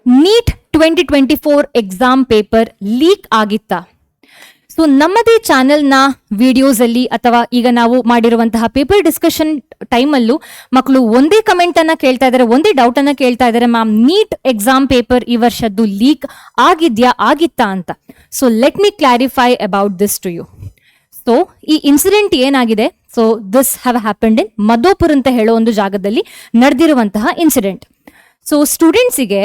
Neat 2024 exam paper leak ಆಗಿತ್ತಾ? So ನಮ್ಮದೇ ಚಾನೆಲ್ನ ವಿಡಿಯೋಸ್ ಅಲ್ಲಿ ಅಥವಾ ಈಗ ನಾವು ಮಾಡಿರುವಂತಹ ಪೇಪರ್ ಡಿಸ್ಕಷನ್ ಟೈಮಲ್ಲೂ ಮಕ್ಕಳು ಒಂದೇ ಕಮೆಂಟ್ ಅನ್ನ ಕೇಳ್ತಾ ಇದ್ದಾರೆ, ಒಂದೇ ಡೌಟ್ ಅನ್ನ ಕೇಳ್ತಾ ಇದ್ದಾರೆ, ಮ್ಯಾಮ್ ನೀಟ್ ಎಕ್ಸಾಮ್ ಪೇಪರ್ ಈ ವರ್ಷದ್ದು ಲೀಕ್ ಆಗಿತ್ತಾ ಅಂತ. So let me clarify about this to you. So ಈ ಇನ್ಸಿಡೆಂಟ್ ಏನಾಗಿದೆ, so this have happened in Madhopur ಅಂತ ಹೇಳೋ ಒಂದು ಜಾಗದಲ್ಲಿ ನಡೆದಿರುವಂತಹ ಇನ್ಸಿಡೆಂಟ್. ಸೊ ಸ್ಟೂಡೆಂಟ್ಸಿಗೆ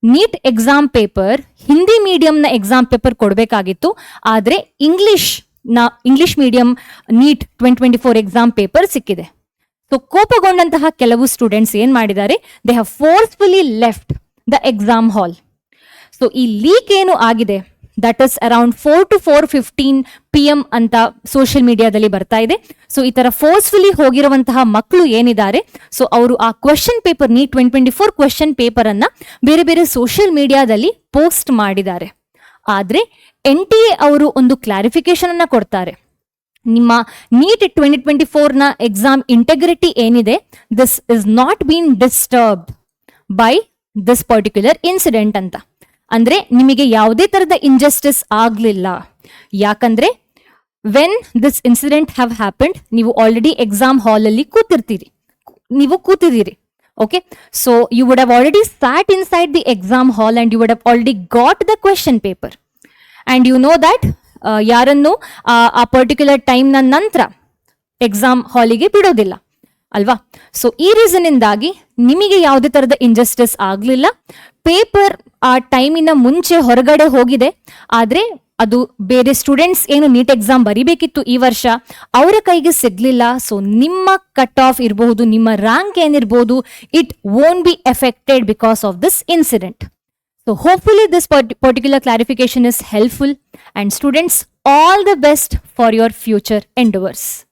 ನೀಟ್ ಎಕ್ಸಾಮ್ ಪೇಪರ್ ಹಿಂದಿ ಮೀಡಿಯಂನ ಎಕ್ಸಾಮ್ ಪೇಪರ್ ಕೊಡಬೇಕಾಗಿತ್ತು, ಆದರೆ English medium NEET 2024 exam paper ಸಿಕ್ಕಿದೆ. ಸೊ ಕೋಪಗೊಂಡಂತಹ ಕೆಲವು ಸ್ಟೂಡೆಂಟ್ಸ್ ಏನ್ ಮಾಡಿದ್ದಾರೆ, they have forcefully left the exam hall. So ಈ ಲೀಕ್ ಏನು ಆಗಿದೆ, that is around 4 to 4:15 PM ಅಂತ ಸೋಷಿಯಲ್ ಮೀಡಿಯಾದಲ್ಲಿ ಬರ್ತಾ ಇದೆ. ಸೊ ಈ ತರ ಫೋರ್ಸ್ಫುಲಿ ಹೋಗಿರುವಂತಹ ಮಕ್ಕಳು ಏನಿದ್ದಾರೆ, ಸೊ ಅವರು ಆ question paper NEET 2024 question paper ಅನ್ನ ಬೇರೆ ಬೇರೆ ಸೋಷಿಯಲ್ ಮೀಡಿಯಾದಲ್ಲಿ ಪೋಸ್ಟ್ ಮಾಡಿದ್ದಾರೆ. ಆದ್ರೆ NTA ಅವರು ಒಂದು ಕ್ಲಾರಿಫಿಕೇಶನ್ ಅನ್ನ ಕೊಡ್ತಾರೆ. ನಿಮ್ಮ ನೀಟ್ 2024 ನ ಎಕ್ಸಾಮ್ ಇಂಟೆಗ್ರಿಟಿ ಏನಿದೆ, this is not been disturbed by this particular incident ಅಂತ. ಅಂದ್ರೆ ನಿಮಗೆ ಯಾವುದೇ ತರದ ಇಂಜಸ್ಟಿಸ್ ಆಗ್ಲಿಲ್ಲ. ಯಾಕಂದ್ರೆ when this incident have happened, ನೀವು ಆಲ್ರೆಡಿ ಎಕ್ಸಾಮ್ ಹಾಲ್ ಅಲ್ಲಿ ಕೂತಿದ್ದೀರಿ. Okay, so you would have already sat inside the exam hall and you would have already got the question paper and you know that ಯಾರನ್ನು ಆ particular time ನ ನಂತರ exam ಹಾಲಿಗೆ ಬಿಡೋದಿಲ್ಲ ಅಲ್ವಾ. ಸೊ ಈ ರೀಸನ್ ಇಂದಾಗಿ ನಿಮಗೆ ಯಾವುದೇ ತರದ ಇಂಜಸ್ಟಿಸ್ ಆಗ್ಲಿಲ್ಲ. ಪೇಪರ್ ಆ ಟೈಮಿನ ಮುಂಚೆ ಹೊರಗಡೆ ಹೋಗಿದೆ, ಆದ್ರೆ ಅದು ಬೇರೆ ಸ್ಟೂಡೆಂಟ್ಸ್ ಏನು ನೀಟ್ ಎಕ್ಸಾಮ್ ಬರಿಬೇಕಿತ್ತು ಈ ವರ್ಷ, ಅವರ ಕೈಗೆ ಸಿಗ್ಲಿಲ್ಲ. ಸೊ ನಿಮ್ಮ ಕಟ್ ಆಫ್ ಇರಬಹುದು, ನಿಮ್ಮ ರ್ಯಾಂಕ್ ಏನಿರಬಹುದು, it won't be affected because of this incident. So hopefully this particular clarification is helpful, and students, all the best for your future endeavors.